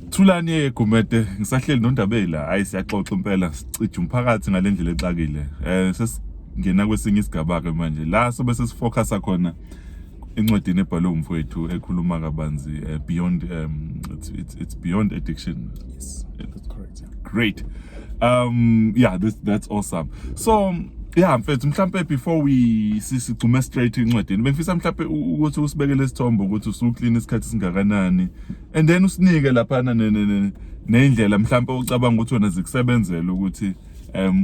Thulani Gumede ngisahleli noNdabe la ayisiyaxoxa impela sicija umphakathi ngalendlela exakile sesingena kwesinye isigaba ke manje la sobe sesifocusa khona incwadi ebhalwe umfowethu ekhuluma kabanzi beyond it's beyond addiction. Yes, that's correct. Yeah. Great. Yeah, that's awesome. So yeah, mfethu mhlambe before we sigcume straight incwadini bengifisa mhlambe ukuthi usibekele isithombo ukuthi usuclean isikhathi singakanani and then usinike lapha nendlela mhlambe ucabanga ukuthi wena zikusebenzela ukuthi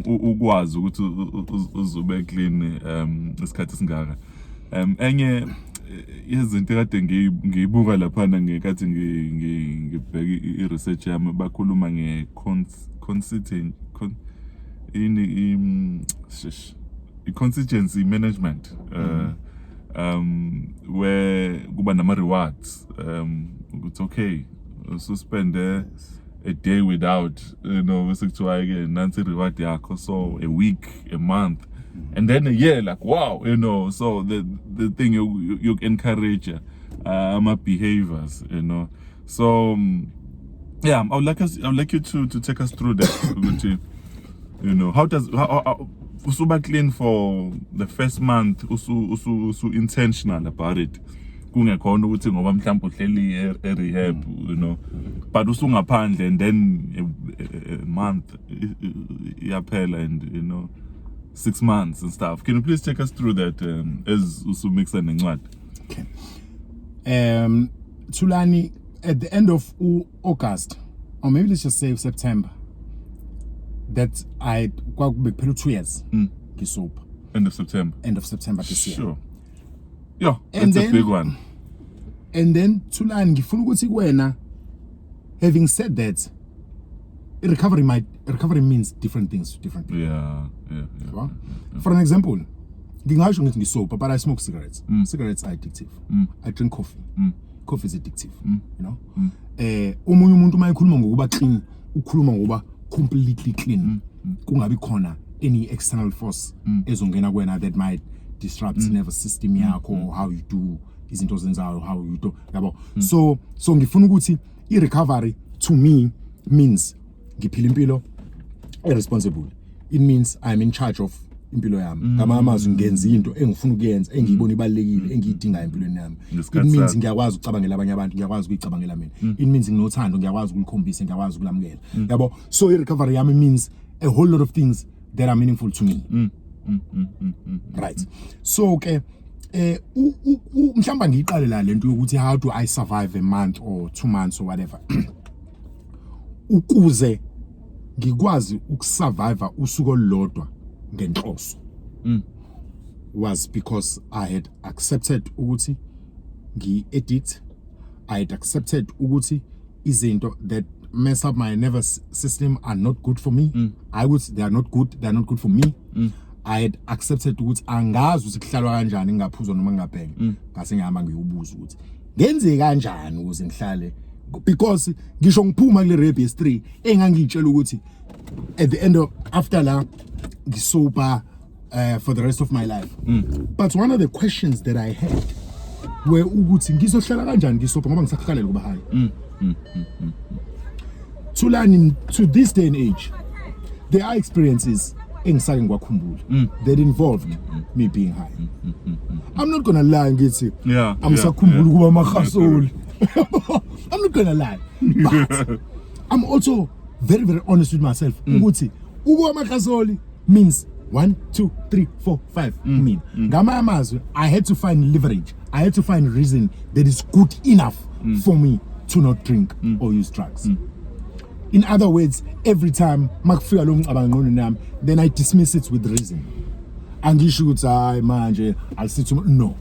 ukwazi ukuthi uzube clean isikhathi singaka. Enye izinto kade ngiyibuka lapha ngekathi ngibheka i-research yami bakhuluma constituency management where kuba nama rewards it's okay suspend a day without sekuthiwa ke nansi reward yakho, so a week, a month, and then a year, like wow, so the thing you encourage my behaviors, so yeah, I would like you to take us through that. How usuba clean for the first month, usu intentional about it. Kungekhona ukuthi ngoba mhlawumbe uhleli rehab, but usungaphandle and then a month iyaphela and 6 months and stuff. Can you please take us through that as usumixa nencwadi? Okay. Thulani, at the end of August, or maybe let's just say September, that I got 2 years. Sober. End of September this year. Sure. Yeah, that's a big one. And then Thulani, ngifuna ukuthi kuwena, having said that, recovery means different things to different people. Yeah. For an example, ngingasho ngithi ngisober, but I smoke cigarettes. Cigarettes are addictive. I drink coffee. Coffee is addictive. Omunye umuntu mayikhuluma ngokuba clean, ukhuluma ngokuba completely clean. Kungabi khona any external force ezongena kuwena that might disrupt nervous system yakho, how you do izinto zenzayo, how you do, yabo. So ngifuna ukuthi i-recovery to me means ngiphila impilo irresponsible. It means I'm in charge of impilo yami. Ngama amazwi ngenza into engifuna ukuyenza, engiyibona ibalekile, engiyidinga empilweni yami. It means ngiyakwazi ukucabangela abanye abantu, ngiyakwazi ukuyicabangela mina. It means nginothando, ngiyakwazi ukulikhombisa, ngiyakwazi ukulamukela. Yabo. So i-recovery yami means a whole lot of things that are meaningful to me. Right. So okay, mhlamba ngiyiqale la lento yokuthi how do I survive a month or 2 months or whatever. Ukuze ngikwazi ukusurvive usuku olodwa ngenhloso was because I had accepted ukuthi ngi-edit. I had accepted ukuthi izinto that mess up my nervous system are not good for me. They are not good for me. I had accepted ukuthi angazi ukuthi kuhlalwa kanjani ngaphuzwa noma ngabheka, ngase ngihamba ngiyobuza ukuthi ngenze kanjani ukuze ngihlale, because ngisho ngiphuma kule rehab yes3 engangitshela ukuthi at the end of after la ngisober for the rest of my life. But one of the questions that I had were ukuthi ngizohlala kanjani ngisober ngoba ngisakhalela kuba hayi. Thulani, to this day and age, there are experiences engisake ngiwakhumbula that involved me being high. I'm not gonna lie ngithi angisakhumbula kuba makhasoli. I'm not gonna lie, but I'm also very, very honest with myself. Ukuthi ukuba makhasoli means 1, 2, 3, 4, 5 mean. Ngama amazwi, I had to find leverage. I had to find reason that is good enough for me to not drink or use drugs. In other words, every time makufika lo mcabango ngqondweni nami, then I dismiss it with reason. Angisho ukuthi hayi manje I'll sit to no.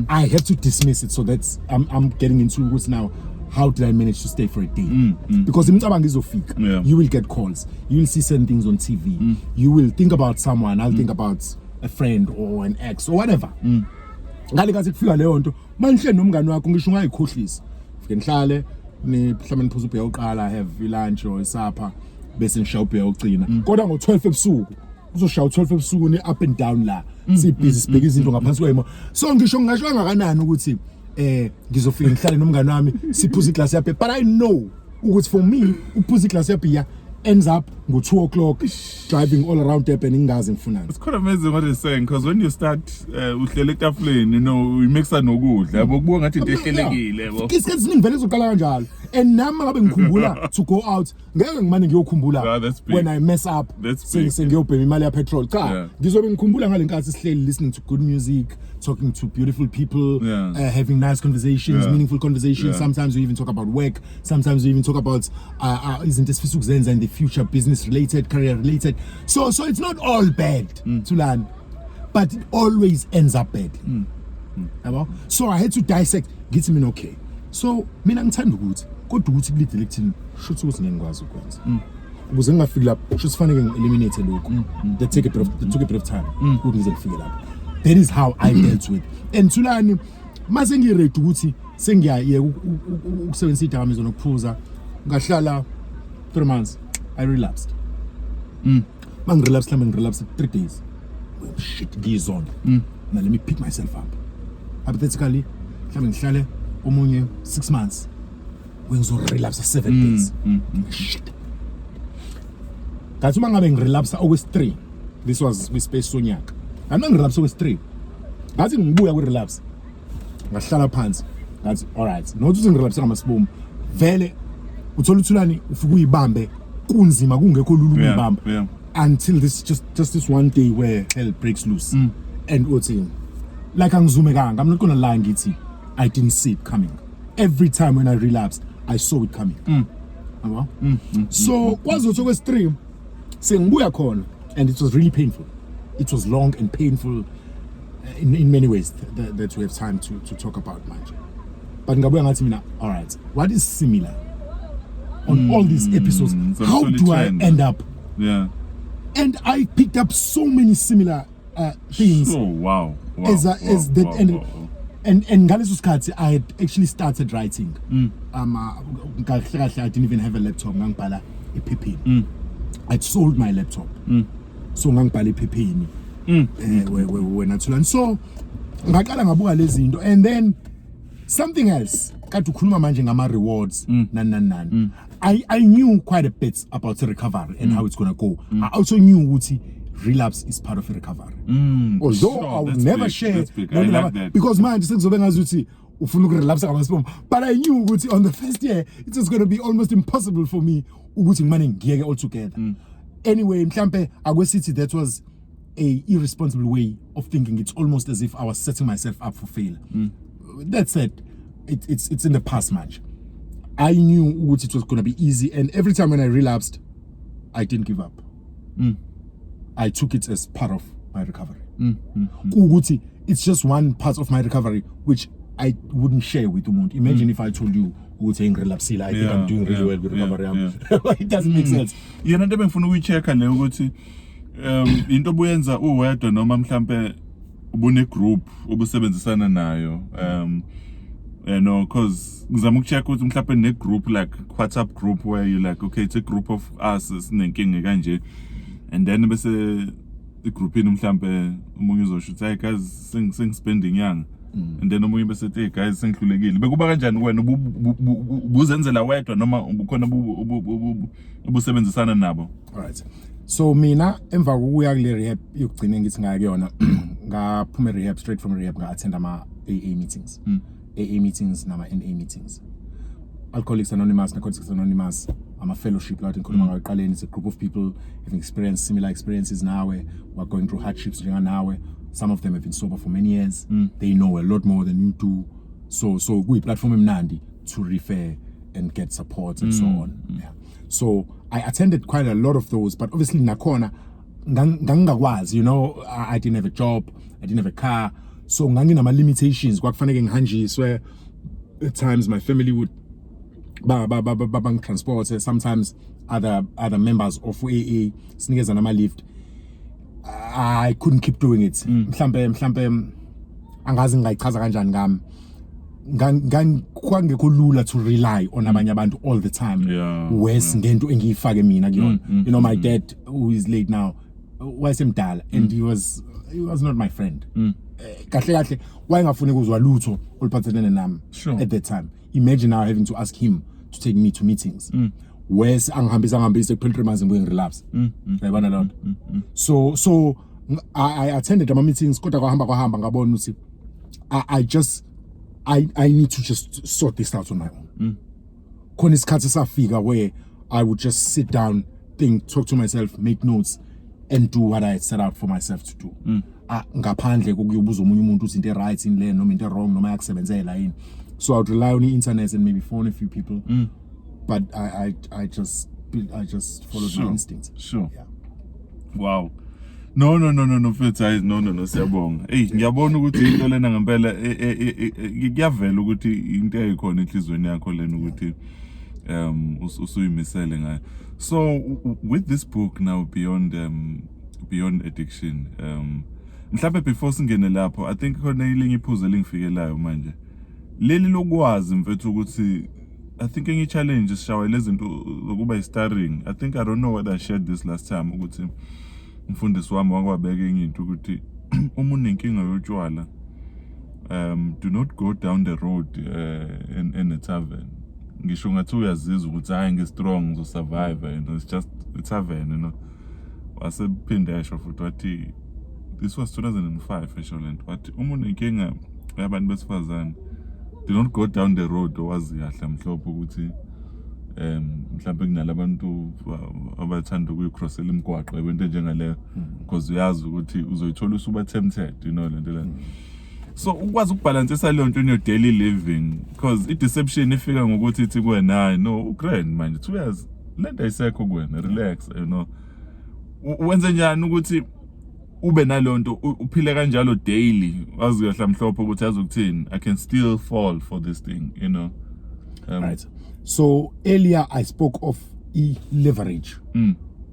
I have to dismiss it, so that's I'm getting into ukuthi now how did I manage to stay for a day? Because imcabango izofika. You will get calls. You will see certain things on TV. You will think about someone. I'll think about a friend or an ex or whatever. Ngale kathi kufika leyo nto, manje nomngane wakho ngisho ungayikhohlisa. Fike ngihlale ni mhlawumbe niphuza ubhe uqala, have lunch or supper, bese ngishaye ubhe ugcina. Kodwa ngo12 ebusuku uzoshaya 12 ebusuku ni up and down la. Sibhizi sibheka izinto ngaphansi kwemo. So ngisho ngasho ngakanani ukuthi ngizofika ngihlale nomngane wami siphuza iglass yaphe, but I know ukuthi for me uphuza iglass yebeer ends up go 2 o'clock driving all around Durban ingazi ngifunani. It's quite amazing what he's saying, because when you start uhlele etafuleni, you know, you mixa nokudla yabo kubuka ngathi into ehlelekile yabo. Isikhathi siningi vele soqala kanjalo, and nami ngabe ngikhumbula to go out ngeke ngimane ngiyokhumbula when I mess up sengiyobhema imali ya petrol cha ngizobe ngikhumbula ngalenkathi sihleli listening to good music, talking to beautiful people, having nice conversations, meaningful conversations. Sometimes we even talk about work, sometimes we even talk about izinto esifisa ukuzenza in the future, business related, career related. So it's not all bad to learn, but it always ends up bad. So I had to dissect, get me okay. So mina ngithanda ukuthi kodwa ukuthi kulide lectin shothi ukuthi ngengikwazi ukwenza. Ukuze ngingafiki lapho shothi fanele ngi-eliminate lokho. That took a bit of time ukuthi ngize ngifike lapho. That is how I dealt with. And Tulani mase ngiready ukuthi sengiyayeka ukusebenzisa idakamizwa nokuphuza ngahlala 3 months I relapsed. Relapsed 3 days. Well, shit, ngizona. Now let me pick myself up. Hypothetically, ngihlale omunye 6 months. When so relapse 7 days. Shit. Ngathi mangabe ngirelapse August 3. This was with space sonyaka. Ngirelapse August 3. Ngathi ngibuya ku relapse. Ngahlala phansi. Ngathi all right. Nokuthi ngirelapse ngamasibomvu. Vele uthola uthulani ufika uyibambe kunzima kungekho lulu uyibamba until just this one day where hell breaks loose and uthi like angizumekanga. I'm not gonna lie ngithi I didn't see it coming. Every time when I relapsed I saw it coming. So kwazothi kwesi3 sengibuya khona and it was really painful. It was long and painful in many ways that we have time to talk about manje. But ngabuya ngathi mina all right, what is similar on all these episodes? How do I end up? Yeah. And I picked up so many similar things. Oh wow. And ngaleso sikhathi I had actually started writing. I didn't even have a laptop. Ngangibhala ephepheni. I'd sold my laptop. So ngangibhala ephepheni. When I told, so ngaqala ngabuka lezi zinto, and then something else. Kade ukhuluma manje ngama rewards nan. I knew quite a bit about the recovery and how it's gonna go. I also knew ukuthi relapse is part of a recovery. Although I would never share I like that. because manje sengizobe ngazuthi ufuna ukurelapse ngamasibomvu, but I knew ukuthi on the first year it was gonna be almost impossible for me ukuthi ngimane ngiyeke altogether. Anyway, mhlambe akwesithi that was a irresponsible way of thinking. It's almost as if I was setting myself up for failure. That said, it's in the past much. I knew it was going to be easy, and every time when I relapsed, I didn't give up. I took it as part of my recovery. It's just one part of my recovery which I wouldn't share with umuntu. Imagine if I told you relapse, I think I'm doing really well with recovery. It doesn't make sense. Yena Ndabe ngifuna ukuyichecka le ukuthi into obuyenza uwedwa noma mhlambe ubune group obusebenzisana nayo. You know, because ngizama ukucheck ukuthi mhlawumbe ne group like WhatsApp group where you like, okay, it's a group of us sinenkinga kanje, and then bese the group in mhlawumbe umunye uzosho ukuthi hey guys spending young, and then umunye bese hey guys sengihlulekile. Bekuba kanjani wena ubuzenzela wedwa noma ubukhona ubusebenzisana nabo? All right. So mina emva kokuya kule rehab yokugcina ngithi ngayakuyona ngaphuma rehab, straight from rehab nga-attend ama AA meetings. AA meetings nama NA meetings. Alcoholics Anonymous, Narcotics Anonymous, I'm a fellowship lot in Kolomanga. It's a group of people having experienced similar experiences now. We're going through hardships now. Some of them have been sober for many years. They know a lot more than you do. So we platform Nandi to refer and get support and so on. Yeah. So I attended quite a lot of those, but obviously Nakona was, you know, I didn't have a job, I didn't have a car. So ngangina ma limitations kwakufanele ngihanjiswe where at times my family would bang transport, sometimes other members of AA sinikeza nama lift. I couldn't keep doing it. Mhlambe angazi ngayichaza kanjani ngami kwangekho lula to rely on abanye abantu all the time. Wes ngento engiyifake mina kuyona. You know, my dad who is late now wayesemdala and he was not my friend. Kahle wayengafuni ukuzwa lutho oluphathelene nami at that time. Imagine now having to ask him to take me to meetings. Whereas angihambisa pilgrimage ngibuye relapse. Yabona lona. So I attended my meetings kodwa kwahamba ngabona ukuthi I need to just sort this out on my own. Khona isikhathi safika where I would just sit down, think, talk to myself, make notes and do what I had set out for myself to do. Ngaphandle kokuyobuza omunye umuntu ukuthi into right in le noma into wrong noma yakusebenzela yini. So I would rely on the internet and maybe phone a few people. But I just followed my instincts. Sure. Yeah. Wow. No, mfethu no siyabonga. Ngiyabona ukuthi into lena ngempela kuyavela ukuthi into eyikhona enhlizweni yakho lena ukuthi usuyimisele ngayo. So with this book now beyond addiction, mhlawumbe before singene lapho, I think khona ilinye iphuzu elingifikelayo manje. Leli lokwazi mfethu ukuthi I think any challenge is shawele izinto zokuba starring. I don't know whether I shared this last time ukuthi umfundisi wami wakwabeka enye into ukuthi uma unenkinga yotshwala do not go down the road in a tavern. Ngisho ngathi uyazizwa ukuthi hayi ngistrong ngizosurvive, you know, it's just a tavern, you know. Wasephinde esho futhi wathi this was 2005 esho lento wathi uma unenkinga yabantu besifazane do not go down the road owazi kahle mhlophe ukuthi mhlawumbe kunalabantu abathanda ukuyicrossela imigwaqo into njengaleyo because uyazi ukuthi uzoyithola usuba tempted, you know lento le. So ukwazi ukubalansisa leyo nto in your daily living because i-deception ifika ngokuthi ithi kuwena no grand manje 2 years lento ayisekho kuwena relax, you know. Wenze njani ukuthi ube nalonto uphile kanjalo daily wazi kahle mhlophe ukuthi azokuthini I can still fall for this thing, you know. Right. So earlier I spoke of leverage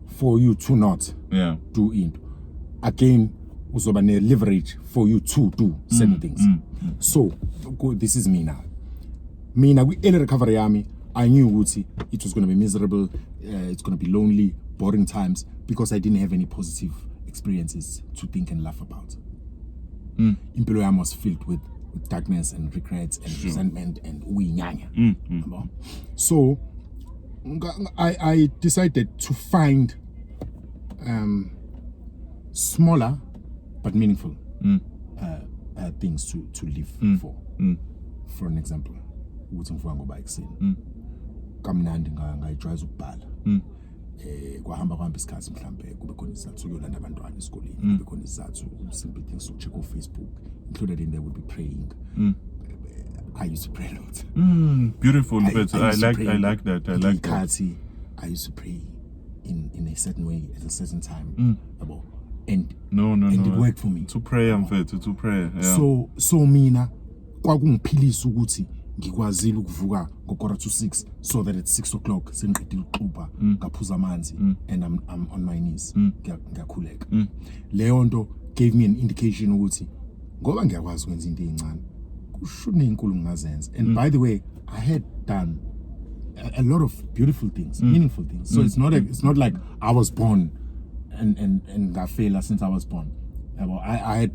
for you to not do it. Again, uzoba ne leverage for you to do certain things. So this is me now. Me now with early recovery yami, I knew ukuthi it was going to be miserable, it's going to be lonely, boring times because I didn't have any positive experiences to think and laugh about. Impilo yami was filled with darkness and regrets and resentment and uyinyanya. So I decided to find smaller but meaningful things to live for. For an example, ukuthi ngivuka ngoba ekuseni kamnandi ngayijwayeza ukubhala. Kwahamba isikhathi mhlambe kube khona isizathu yolanda abantwana esikoleni, kube khona isizathu simple things to check on Facebook, included in there would be praying. I used to pray a lot. Beautiful, but I like that. I used to pray in a certain way at a certain time. And it worked for me. To pray and to pray. Yeah. So mina kwakungiphilisa ukuthi ngikwazile ukuvuka ngo6 so that at 6 o'clock sengiqedile ukuxuba ngaphuza amanzi and I'm on my knees ngiyakhuleka. Leyo nto gave me an indication ukuthi ngoba ngiyakwazi ukwenza into ezincane kushune inkulu ngazenza. And by the way, I had done a lot of beautiful things, meaningful things. So it's not like I was born and ngafela since I was born. I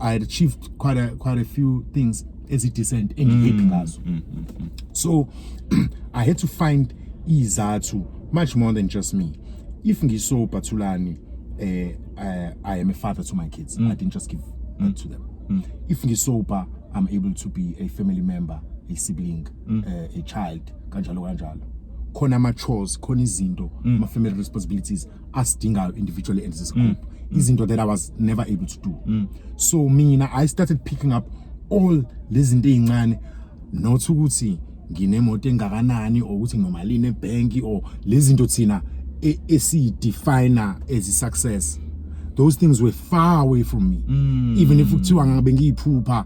had achieved quite a few things as it descent in So I had to find izathu much more than just me. If ngiso Batulani, I am a father to my kids. I didn't just give that to them. If ngisoba, I'm able to be a family member, a sibling, a child, kanjalo. Khona ama chores, khona izinto, my family responsibilities asidingayo individually and as a group. Izinto that I was never able to do. So I started picking up all lezi zinto ezincane, not ukuthi nginemoto engakanani or ukuthi ngimalini ebanki or lezi zinto thina define as a success. Those things were far away from me. Even if kuthiwa ngabe ngiyiphupha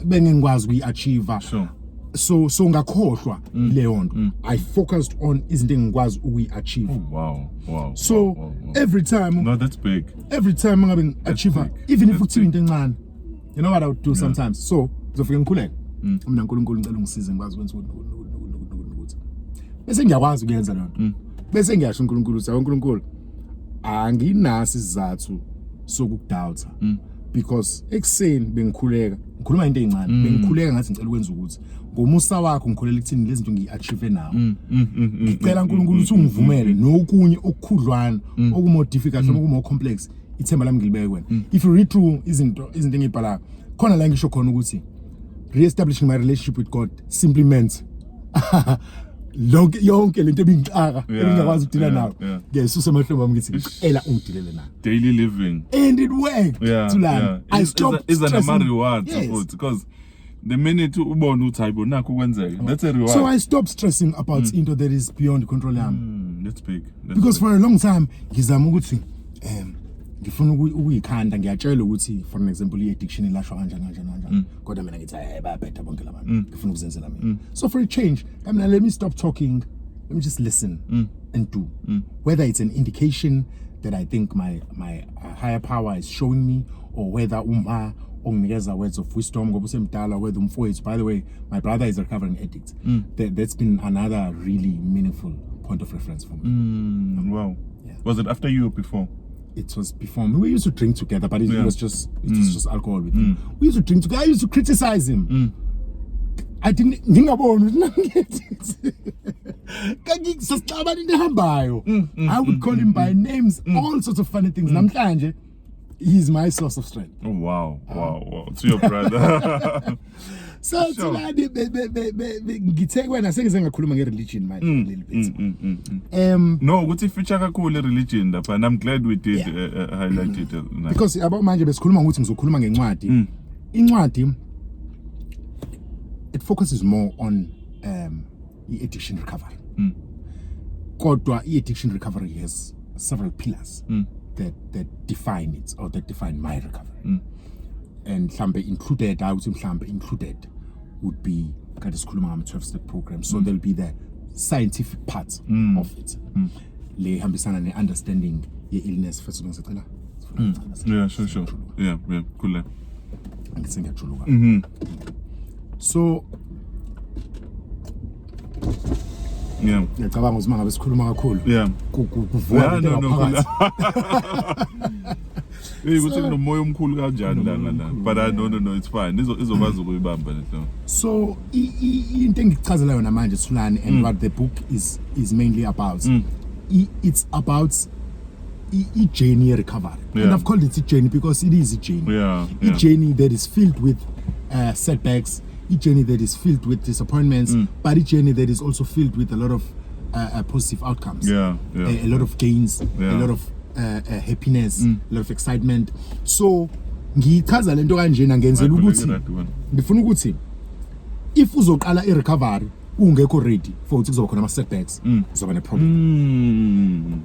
bengengikwazi ukuyi-achieve. So ngakhohlwa leyo nto. I focused on izinto engikwazi ukuyi-achieve. Wow. So every time, no, that's big. Every time ngabe achieve, even if kuthiwa into encane, you know what I would do sometimes? So ngizofika ngikhuleka. Mina uNkulunkulu ngicela ungisize ngikwazi ukwenza ukuthi. Bese ngiyakwazi ukuyenza lo nto. Bese ngiyasho uNkulunkulu ukuthi uNkulunkulu anginasi isizathu sokukudoubt because ekseni bengikhuleka ngikhuluma into ezincane bengikhuleka ngathi ngicela ukwenza ukuthi ngomusa wakho ngikholela ukuthini lezi zinto ngiachieve now ngicela uNkulunkulu ukuthi ungivumele nokunye okukhudlwana okumore difficult noma kumore complex ithemba lami ngilibeke wena if you read through izinto engibhala khona la ngisho khona ukuthi re-establishing my relationship with God simply meant yonke lento ebingixaka engingakwazi ukudila nayo ngesuse emahlombe ami ngithi ngicela ungidilele nayo daily living and it worked to learn I stopped is a reward because the minute ubona ukuthi hayibo nakho kwenzeka that's a reward. So I stopped stressing about into that is beyond control yami. That's big. Because for a long time ngizama ukuthi ngifuna ukuyikhanda ngiyatshela ukuthi for an example i-addiction ilashwa kanjani kodwa mina ngithi bayabheda bonke labantu ngifuna ukuzenzela mina. So for a change let me stop talking, let me just listen and do whether it's an indication that I think my higher power is showing me or whether onginikeza words of wisdom ngoba usemdala whether umfowethu. By the way, my brother is a recovering addict. That's been another really meaningful point of reference for me. Wow. Yeah. Was it after you or before? It was before me. We used to drink together, but it was just alcohol with him. We used to drink together. I used to criticize him. I didn't I would call him by names, all sorts of funny things. Namhlanje, he's my source of strength. Oh wow. To your brother. So ngithe wena sengize ngakhuluma nge-religion manje a little bit. No, ukuthi feature kakhulu religion lapha and I'm glad we did highlight it. Because about manje besikhuluma ukuthi ngizokhuluma ngencwadi. Incwadi it focuses more on addiction recovery. Kodwa addiction recovery has several pillars that define it or that define my recovery. And mhlambe included, I would say mhlambe included would be kind of sikhuluma ngama 12-step program. So there'll be the scientific part of it. Le hambisana ne understanding ye illness first of all. Yeah, sure. Yeah, cool. Ngithi ngiyajuluka. So yeah. Ngiyacabanga ukuthi mangabe sikhuluma kakhulu. Yeah. Kuvuka no. Ukuthi kunomoya omkhulu kanjani la. But no, it's fine. Izokwazi ukuyibamba lento. So into engichazela yona manje Thulani and what the book is mainly about. It's about a journey recovery. And I've called it a journey because it is a journey. A journey that is filled with setbacks, a journey that is filled with disappointments, but a journey that is also filled with a lot of positive outcomes. A lot of gains, a lot of happiness, a lot of excitement. So ngichaza lento kanjena ngenzela ukuthi ngifuna ukuthi if uzoqala i-recovery ungekho ready for ukuthi kuzoba khona ama setbacks uzoba ne problem.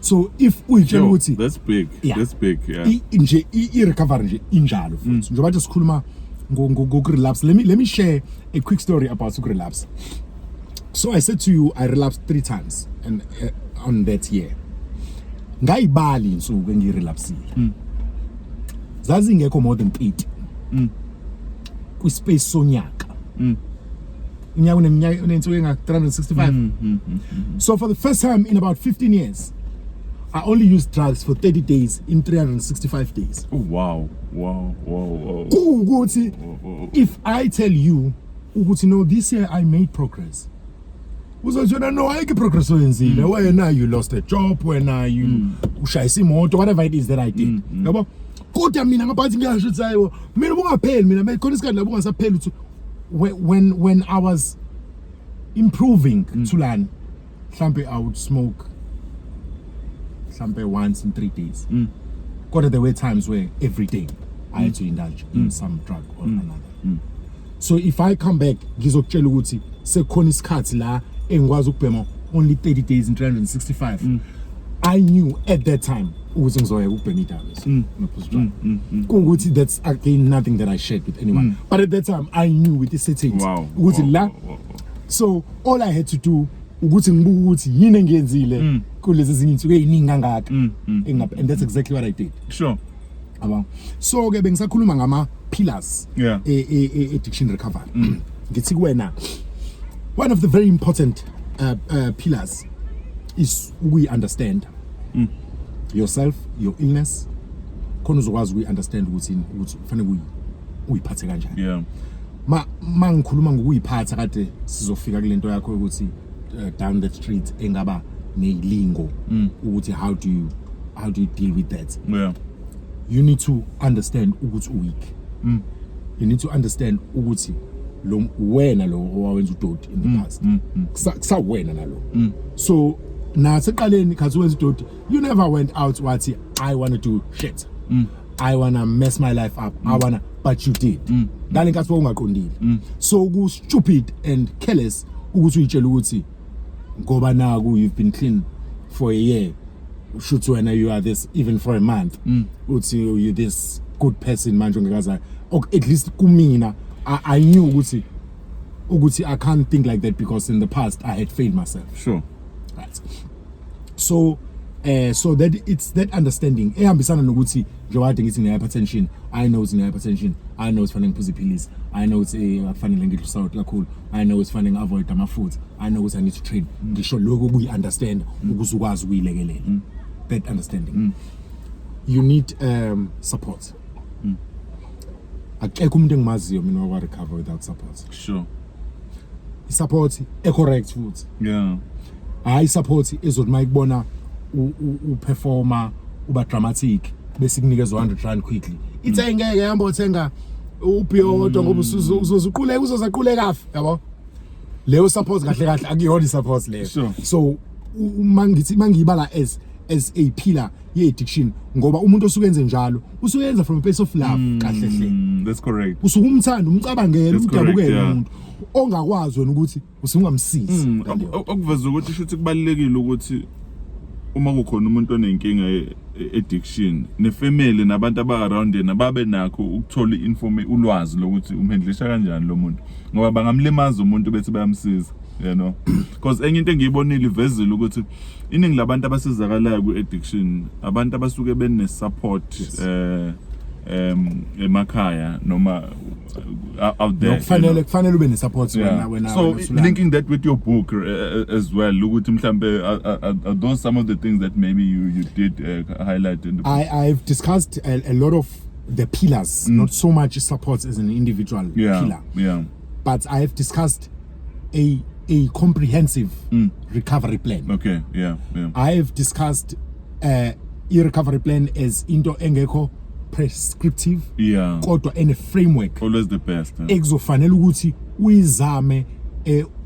So if uyitshela ukuthi that's big. Nje i-recovery nje injalo futhi njengoba nje sikhuluma ngokurelapse. Let me share a quick story about relapse. So I said to you I relapsed 3 times and on that year. Ngayibali insuku engirelapsile. Zazi ngekho more than 8. Ku space sonyaka. Unyaka unensuku enga 365. So for the first time in about 15 years I only used drugs for 30 days in 365 days. Oh wow. Ukuthi if I tell you ukuthi no this year I made progress. Uzojona no ayike progress oyenzile wena you lost a job wena you ushayisa imoto whatever it is that I did. Yabo kodwa mina ngaphathi ngiyasho ukuthi hayibo mina bungapheli mina khona isikhathi lapho ungasapheli ukuthi when I was improving Thulani mhlambe I would smoke once in 3 days. Kodwa there were times where every day I had to indulge in some drug or another. So if I come back ngizokutshela ukuthi sekhona isikhathi la engikwazi ukubhema only 30 days in 365. I knew at that time ukuthi ngizoya ukubhema idames. Kungukuthi that's again nothing that I shared with anyone. But at that time I knew with the settings ukuthi la. So all I had to do ukuthi ngibuke ukuthi yini engiyenzile kulezi ezinye insuku eziningi kangaka. And that's exactly what I did. Sure. So ke bengisakhuluma ngama pillars addiction recovery. Ngithi kuwena one of the very important pillars is we understand yourself, your illness. Khona uzokwazi we understand ukuthi kufanele uyiphathe kanjani. mangikhuluma ngokuyiphatha kade sizofika kulento yakho ukuthi down the street engaba nelingo ukuthi how do you deal with that. You need to understand ukuthi weak. You need to understand ukuthi lo wena lo owawenza udoti in the past kusa wena nalo. So na seqaleni khathi wenza udoti, you never went out wathi I want to do shit, I want to mess my life up, but you did. Ngale nkathi ungaqondile. So ku stupid and careless ukuthi uyitshela ukuthi ngoba naku you've been clean for a year, shoot when you are this even for a month, uthi you this good person manje ngikaza, at least kumina I knew ukuthi I can't think like that because in the past I had failed myself. Sure. Right. So that it's that understanding ehambisana nokuthi njengoba ngithi hypertension, I know it's hypertension, I know it's fanele ngiphuze pills, I know it's fanele ngidlisa out kakhulu, I know it's fanele avoid amafutha, I know I need to train. Ngisho lokho kuyi understand ukuze ukwazi ukuyilekelela. That understanding. You need support. Akekho umuntu engimaziyo mina wa recover without support. Sure. Support correct futhi. Yeah. Hayi support ezothi mayikubona uperformer uba dramatic bese kunikeza 100 rand quickly. Ithe ngeke hamba uthenga ubhiyodo ngoba uzozaquleka afi, yabo. Leyo support kahle akuyona support leyo. Sure. So mangiyibala as a pillar ye addiction ngoba umuntu osukenze njalo usuyenza from a place of love kahle hle. That's correct. Usukumthanda umcabangela udabukele umuntu ongakwazi wena ukuthi usungamsizi. Okuveza ukuthi shuthi kubalekile ukuthi uma kukhona umuntu onenkinga addiction nefamily nabantu around yena babe nakho ukuthola ulwazi lokuthi umhandlisha kanjani lo muntu ngoba bangamlimaza umuntu bethi bayamsiza, you know. Because enye into engiyibonile ivezile ukuthi iningi labantu abasizakalayo ku-addiction abantu abasuke bene support emakhaya noma out there. Kufanele ube ne support when so linking that with your book as well ukuthi mhlambe are those some of the things that maybe you did highlight in the book? I've discussed a lot of the pillars, not so much support as an individual pillar. Yeah. But I have discussed a comprehensive recovery plan. Okay, yeah. I have discussed a recovery plan as into engekho prescriptive, kodwa in a framework. Always the best. Ekuzofanele ukuthi uyizame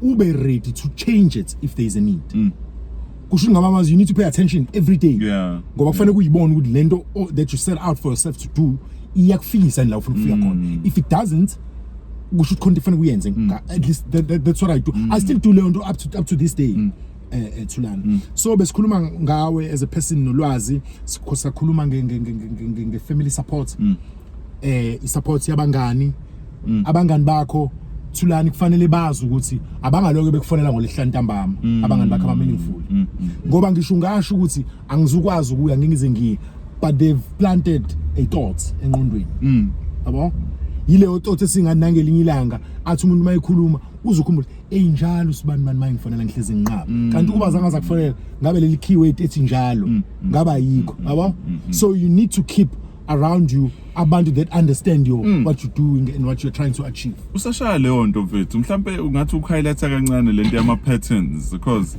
ube ready to change it if there is a need. Kusho ngamazi you need to pay attention every day. Ngoba kufanele uyibone ukuthi lento that you set out for yourself to do iyakufisa la ufuna ukufika khona. If it doesn't, we should continue kuyenze. At least that's what I do. I still do learn up to this day. Tulana. So besikhuluma ngawe as a person nolwazi, sikhuluma nge family support. I-support yabangani, abangani bakho Tulani kufanele bazi ukuthi abangaloke bekufonela ngolehla ntambama, abangani bakho ama-meaningful. Ngoba ngisho ngasho ukuthi angizukwazi ukuya ngingize ngiye, but they've planted a thought engqondweni. Yabo? Yile thought esingani nangelinye ilanga athi umuntu mayikhuluma uzukhumbula njalo usibani manje mangifonela ngihlezi ngiqaba kanti kuba zanga zakufonela ngabe leli keyword ethi njalo ngaba yikho, yabo? So you need to keep around you abantu that understand what you're doing and what you're trying to achieve. Usashaya leyo nto mfethu mhlambe ungathi uhighlight kancane lento yama patterns because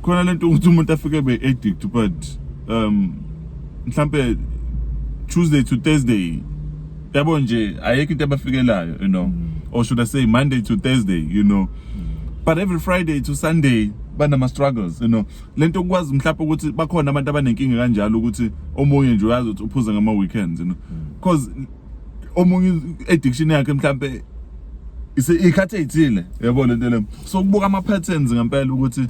khona lento ukuthi umuntu afike be addict but mhlambe Tuesday to Thursday yabo nje ayekho into abafikelayo, you know, or should I say Monday to Thursday, you know, but every Friday to Sunday banama struggles, you know. Lento ukwazi mhlawumbe ukuthi bakhona abantu abanenkinga kanjalo ukuthi omunye nje uyazi ukuthi uphuza ngama weekends, you know, because omunye addiction yakhe mhlawumbe ikhathe ithile, yabo lento le. So kubuka ama patterns ngempela ukuthi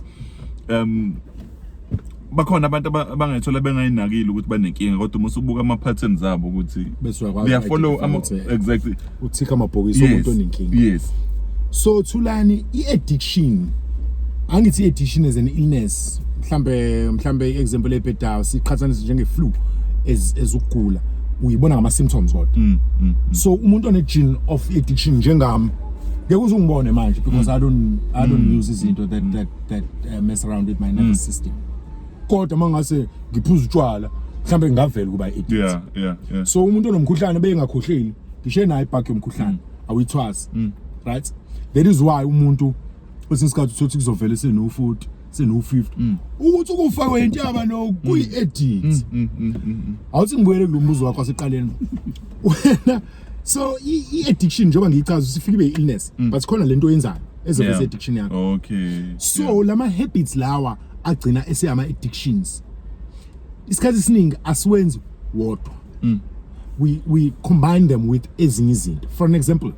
bakhona abantu abangayithola bengayinakile ukuthi banenkinga kodwa uma usubuka ama patterns abo ukuthi they follow exactly uthika amabhokisi omuntu onenkinga. Yes. So Tulani i-addiction angithi i-addiction as an illness mhlambe example ebhedayo siqhathanisa njenge flu ezukugula uyibona ngama symptoms kodwa. So umuntu one gene of addiction njengami ngeke uzungibone manje because I don't use izinto that mess around with my nervous system. Kodwa mangase ngiphuza utshwala mhlambe ngavela kuba addict. Yeah. So umuntu onomkhuhlane beyengakhohleli ngisho naye ibhaki yomkhuhlane awithwasi right. That is why umuntu kwesinye isikhathi uthothi kuzovela seno40 seno50 ukuthi ukufakwe intaba no kuyi-addict. Awuthi ngibuyele kulombuzo wakho waseqaleni wena. So i-addiction njengoba ngiyichaza sifike be-illness but khona lento oyenzayo ezoveza addiction yakho. Okay. So lama habits lawa agcina eseyama addictions. Isikhathi esiningi asiwenzi wodwa. We combine them with ezinye izinto. For an example,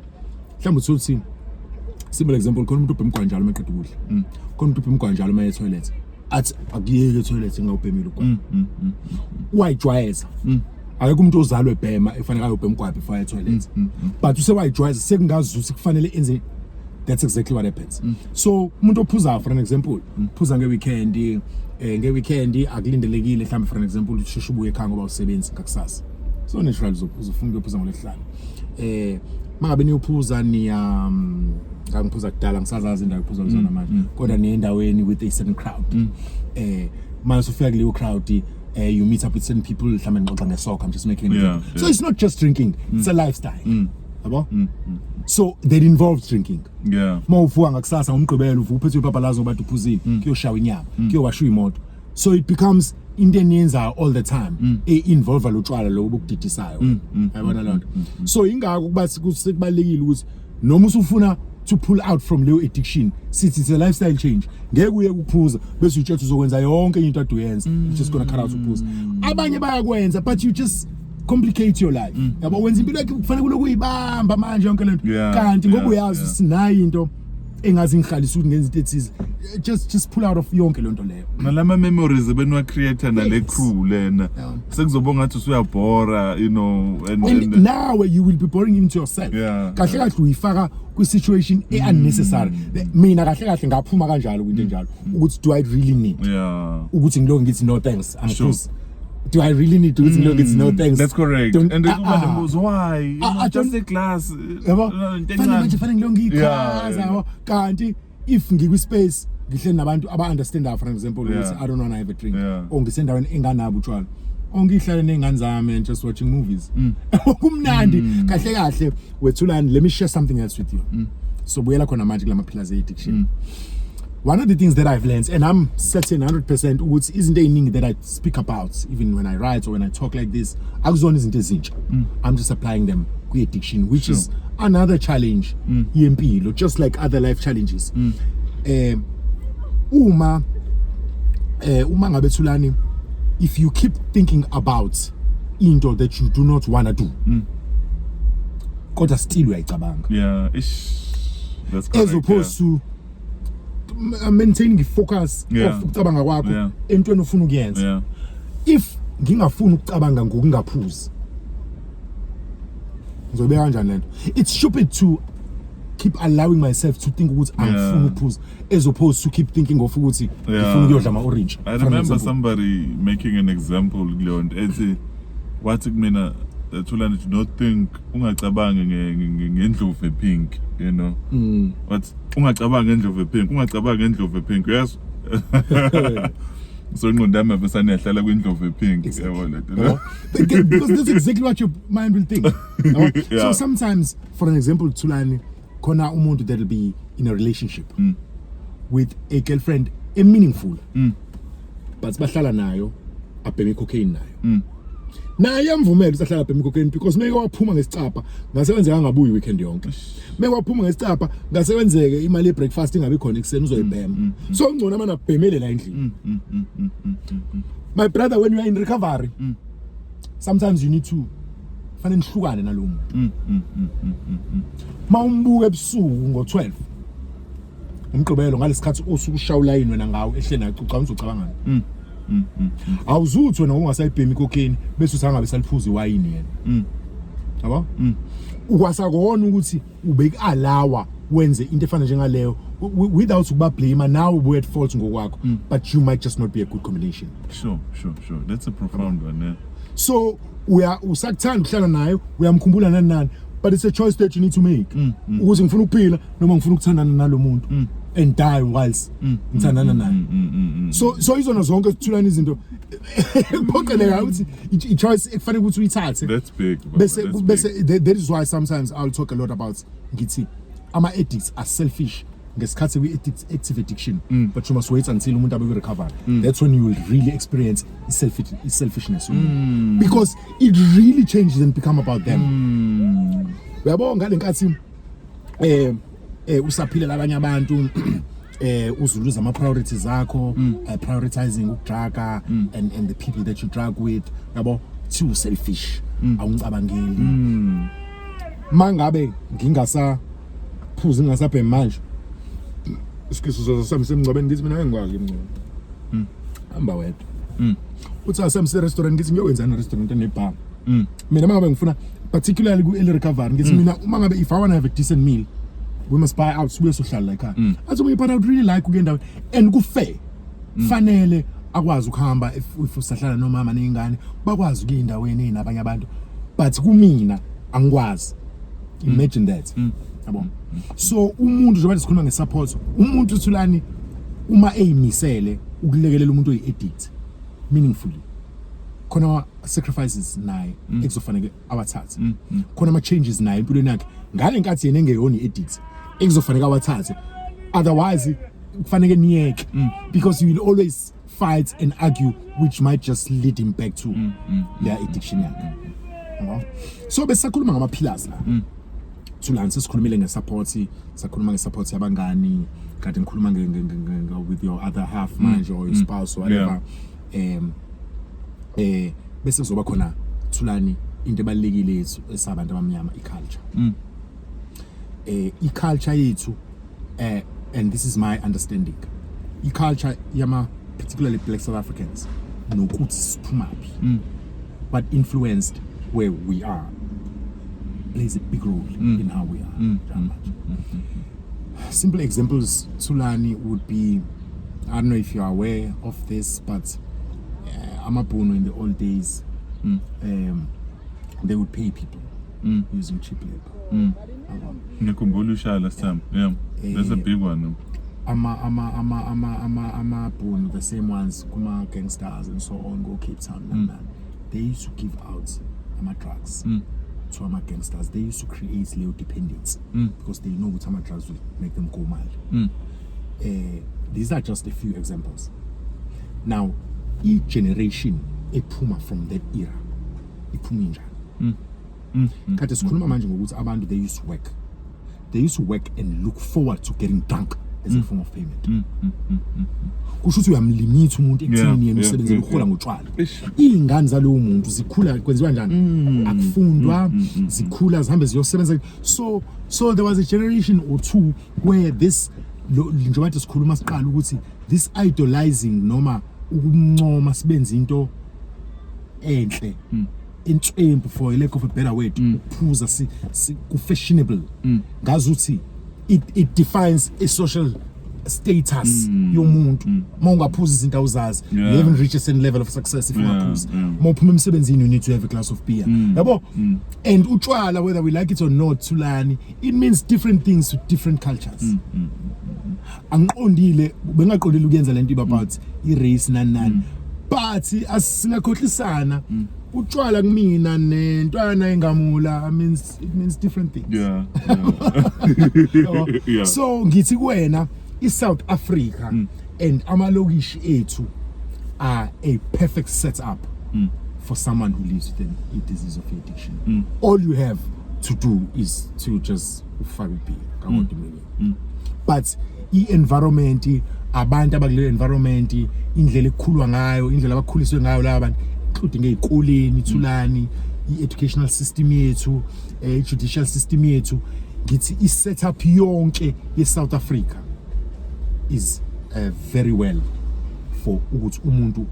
mhlawumbe uthothi simple example khona umuntu ubhema njalo maqeda ukudla. Khona umuntu ubhema njalo maye toilet. Athi akuyeke toilet ngawubhemile ukwa. Wayijwayeza. Akekho umuntu ozalwe ebhema efanele ayobhema ukwa before toilet. But use wayijwayeza sekungazuthi kufanele enze. That's exactly what happens. So umuntu ophuza for an example, phuza ngeweekend akulindelekile mhlawumbe for an example usheshe ubuye ekhaya ngoba usebenza ngakusasa. So natural uzofuna ukuphuza ngolesihlanu. Mangabe niyophuza niya ngangiphuza kudala ngisazazi indawo iphuza kuzona manje kodwa niye endaweni with a certain crowd. Mase ufika kuleyo crowd you meet up with certain people mhlawumbe nixoxa ngesoccer. I'm just making it. So it's not just drinking, it's a lifestyle. Yabo? So that involves drinking. Yeah. Mawuvuka ngakusasa ngomgqibelo uphethe ipapalazo bathi uphuzile kuyoshawa inyama kuyowashwa imoto. So it becomes into eniyenzayo all the time involve lotshwala lo bokudidisayo. Yabona lonto. So ingakho kuba sekubalekile ukuthi noma usufuna to pull out from leyo addiction sithi it's a lifestyle change ngeke uye ukuphuza bese utshethe uzokwenza yonke into ade uyenza you're just going to cut out ukuphuza. Abanye bayakwenza but you just complicate your life. Yabo wenza impilo yakhe kufanele kulokuyibamba manje yonke lento kanti ngoba uyazi sinayo into engazi ngihlalisa ukuthi ngenza into ethize just pull out of yonke lento leyo. Nalama memories benwa creator nale crew lena sekuzobonga ngathi usuyabhora you know and now you will be boring into yourself. Kahle kahle uyifaka ku situation unnecessary. Mina kahle kahle ngaphuma kanjalo kwinto enjalo ukuthi do I really need ukuthi ngiloko ngithi no thanks I'm close. Do I really need to look? It's no thanks. That's correct. And the woman was why? Just a class. Kanti if ngikwi space ngihle nabantu aba understand for example ukuthi I don't want to have a drink or ngisendaweni enganabo utshwala. Ongihlala nengane zami and just watching movies. Kumnandi kahle kahle wethulani. Let me share something else with you. So buyela khona manje kulama pillars addiction. One of the things that I've learned, and I'm certain 100%, which isn't anything that I speak about, even when I write or when I talk like this, I'm just applying them to addiction, which is another challenge, EMP, just like other life challenges. Uma ngabe thulani, if you keep thinking about into that you do not want to do, kodwa still uyayicabanga. Yeah, that's correct. As opposed to maintaining focus of ukucabanga kwakho entweni ofuna ukuyenza. If ngingafuna ukucabanga ngokungaphuzi ngizobeka kanjani lento? It's stupid to keep allowing myself to think ukuthi angifuna ukuphuza as opposed to keep thinking of ukuthi ngifuna ukuyodla ama-orange. I remember somebody making an example kuleyo nto ethi wathi kumina Thulani to not think ungacabangi ngendlovu epink, you know. But ungacabangi ngendlovu epink yes. So Ndabe besanehlala kwindlovu epink yabona because that's exactly what your mind will think. So sometimes for an example Thulani khona umuntu that will be in a relationship with a girlfriend meaningful but bahlala nayo abheme cocaine nayo. Naye amvumela usahlala bhema cocaine because meke waphuma ngesicapha ngasekwenzeka ngabuyi weekend yonke. Meke waphuma ngesicapha ngasekwenzeke imali ye-breakfast ingabe khona ekseni uzoyibhema. So ngcono amana abhemele la endlini. My brother, when you are in recovery, sometimes you need to fanele nihlukane nalo muntu. Mawumbuka ebusuku ngo-12 umgqibelo ngalesikhathi osuku ushaya ulayini wena ngawo ehle nayo uca uzocabangana. Awuzuthi wena ungasayibhemi cocaine bese usangabe saliphuza iwayini yena. Yabo? Ukwasakona ukuthi ubeke alawa wenze into efana njengaleyo without ukuba blame now we at fault ngokwakho but you might just not be a good combination. Sure. That's a profound one. Yeah. So usakuthanda ukuhlala nayo uyamkhumbula nani but it's a choice that you need to make. Ukuze ngifuna ukuphila noma ngifuna ukuthandana nalomuntu and die whilst ngithandana naye. So izona zonke Thulani izinto kuphoqeleka ukuthi i-choice ekufanele ukuthi uyithathe. That's big. That is why sometimes I'll talk a lot about ngithi ama-addicts are selfish ngesikhathi we-active addiction, but you must wait until umuntu abe recover. That's when you will really experience selfishness, because it really changes and become about them. Uyabona ngale nkathi usaphila labanye abantu uzuluza ama priorities akho, prioritizing ukudruga and the people that you drug with, yabo too selfish, awuncabangeli. Mangabe ngingasaphuza ngingasabhemi manje isikhiso sami semngcwabeni ngithi mina ngikwazi imngcwabo hamba wedwa uthi asemse restaurant ngithi ngiyowenzana restaurant enebar mina mangabe ngifuna particularly ku early recovery ngithi mina uma ngabe if I want to have a decent meal we must buy out sibuye sohlala la ekhaya athi but I would really like ukuyenda and ku fair fanele akwazi ukuhamba if usahlala nomama nengane bakwazi ukuyindaweni enabanye abantu but kumina angikwazi. Imagine that. Yabo. So umuntu njengoba sikhuluma ngesupport, umuntu uthulani uma eyimisele ukulekelela umuntu oyi-addict meaningfully. Khona sacrifices naye ekuzofanele awathathe. Khona ama changes naye empilweni yakhe. Ngale nkathi yena engeyona i-addict ekuzofanele awathathe. Otherwise kufanele niyeke because you will always fight and argue which might just lead him back to their addiction yakhe. So besakhuluma ngama pillars la. Thulani sesikhulumile ngesupport, sakhuluma ngesupport yabangani, kanti ngikhuluma with your other half manje or your spouse or whatever. Bese kuzoba khona Thulani into ebalekile yethu esabantu abamnyama iculture. Iculture yethu and this is my understanding. Iculture yama particularly Black South Africans nokuthi siphumaphi but influenced where we are plays a big role in how we are. Simple examples, Thulani, would be, I don't know if you are aware of this, but Amapuno in the old days, they would pay people using cheap labor. Last time, yeah, that's a big one. Amapuno, the same ones, Kuma gangsters and so on, go Cape Town, they used to give out drugs to our gangsters. They used to create little dependents because they know what drugs will make them go mad. These are just a few examples. Now, each generation, a puma from that era, a puminja. They used to work. They used to work and look forward to getting drunk as a form of payment. Kushuthi uyamlimit umuntu ekuthini yena usebenzele ukuhola ngotshwala. Izingane zalowo muntu zikhula kwenziwa njani? Akufundwa, zikhula zihambe ziyosebenza. So there was a generation or two where this njengoba sikhuluma siqala ukuthi this idolizing noma ukuncoma sibenza into enhle intwempu for a lack of a better word ukuphuza ku fashionable ngazuthi it defines a social status yomuntu mawungaphuza izinto awuzazi you haven't reached a certain level of success if ungaphuza mawuphuma emsebenzini you need to have a glass of beer yabo and utshwala whether we like it or not Thulani it means different things to different cultures angiqondile bengaqondile ukuyenza lento about i-race nani but asingakhohlisana utshwala kumina nentwana engamula it means different things so ngithi kuwena South Africa and amalokishi ethu are a perfect setup for someone who lives with a disease of addiction. All you have to do is to just but environment abantu abakule environment indlela ekukhulwa ngayo indlela abakhuliswe ngayo laba bantu including ezikoleni Thulani i-educational system yethu judicial system yethu ngithi i-setup yonke ye-South Africa is very well for ukuthi umuntu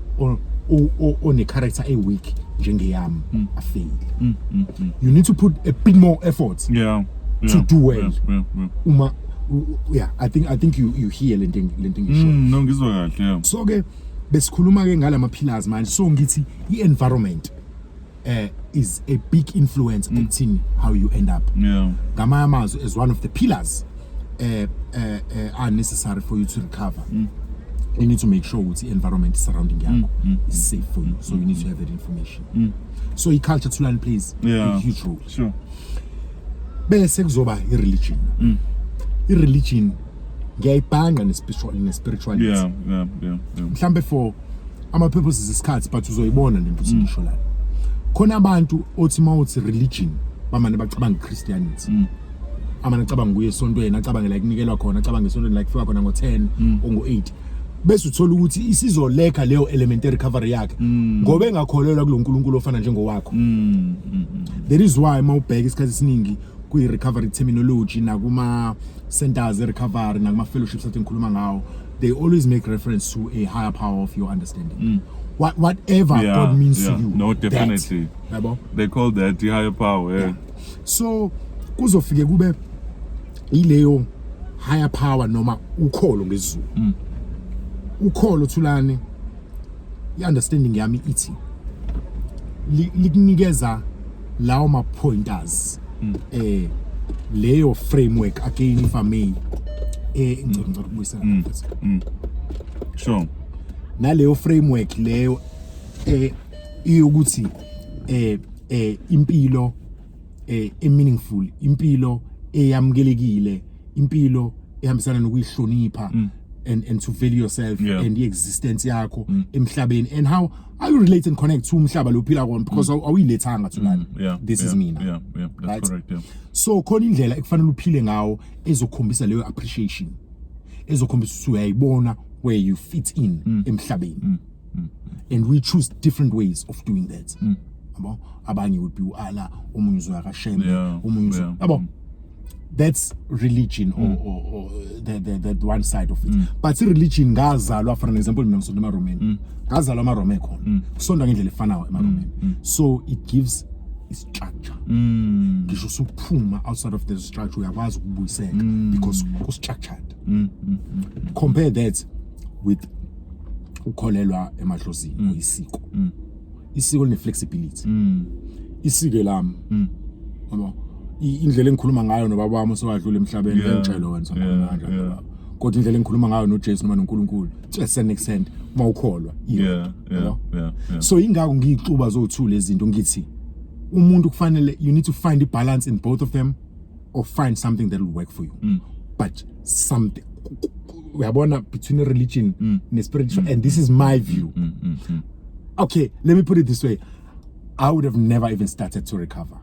one character weak njengeyami afail. You need to put a bit more effort to do well. I think you hear lenting isho. No ngizwa kahle. So ke besikhuluma ke ngala ma pillars manje so ngithi i-environment is a big influence in how you end up. Ngamanye amazwi as one of the pillars are necessary for you to recover. you need to make sure the environment surrounding you is safe for you. So you need to have that information. So culture to learn plays a huge role. Sure. Bese kuzoba i-religion. I-religion ngiyayibhanga ne-spirituality. Yeah. Mhlambe for ama-purposes esikhathi but uzoyibona lento siyisho la. Khona abantu othi mawuthi religion bamane bacabanga Christianity. Amane acabanga kuye esontweni, acabanga la kunikelwa khona, acabanga esontweni la kufika khona ngo-10 or ngo-8. Bese uthola ukuthi isizoleka leyo elementary recovery yakhe ngoba engakholelwa kulonkulunkulu ofana njengowakho. That is why mawubheka isikhathi esiningi kwi-recovery terminology nakuma centers recovery nakuma fellowships athi ngikhuluma ngawo, they always make reference to a higher power of your understanding. Whatever God means to you. No, definitely. That, they call that the higher power. Yeah. So kuzofike kube ileyo higher power noma ukholo ngezulu. Ukholo thulani i-understanding yami ithi likunikeza lawo ma-pointers leyo framework again if I may sure naleyo framework leyo iyokuthi impilo meaningful, impilo eyamukelekile, impilo ehambisana nokuyihlonipha and to value yourself and the existence yakho emhlabeni, and how you relate and connect to umhlaba lo phila wona, because awuyilethanga to lana. This is mina. That's right? correct. So khona indlela ekufanele uphile ngawo ezokhombisa leyo appreciation, ezokhombisa ukuthi uyayibona where you fit in emhlabeni. And we choose different ways of doing that. Abanye would be ala, omunye uzoya Shembe, omunye uzoya. That's religion or the one side of it. But religion ngazalwa, for an example, mina ngisonda amaRoman. Ngazalwa amaRoman khona. Kusonda ngendlela efanayo amaRoman. So it gives structure. Ngisho suphuma outside of the structure uyakwazi ukubuyiseka because ku-structured. Compare that with ukholelwa emadlozini or isiko. Isiko line-flexibility. Isiko lami. Indlela engikhuluma ngayo nobaba wami osewadlula emhlabeni ngiyangitshela wena kanjalo. Kodwa indlela engikhuluma ngayo noJesu noma noNkulunkulu to a certain extent mawukholwa. So ingakho ngiyixuba zowu2 lezi zinto ngithi umuntu kufanele you need to find the balance in both of them or find something that will work for you. But something uyabona between religion and spiritual, and this is my view. Okay, let me put it this way. I would have never even started to recover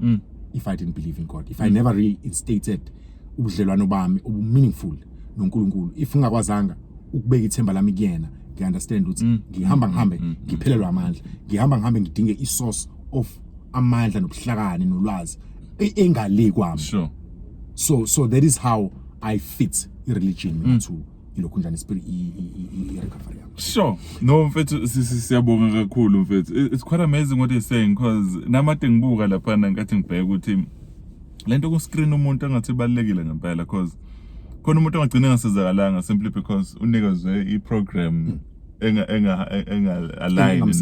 if I didn't believe in God. If I never reinstated ubudlelwano bami meaningful noNkulunkulu. If ungakwazanga ukubeka ithemba lami kuyena, ngiunderstand ukuthi ngihamba ngihambe ngiphelelwa amandla. Ngihamba ngihambe ngidinge isource of amandla nobuhlakani nolwazi engale kwami. Sure. So that is how I fit ireligion into ilokhu njani spirit recovery. Sure. No, mfethu siyabonga kakhulu mfethu. It's quite amazing what you're saying, because namade ngibuka lapha ngathi ngibheka ukuthi lento ku screen umuntu angathi balekile ngempela, because khona umuntu angagcina engasezakalanga simply because unikezwe iprogram enga align.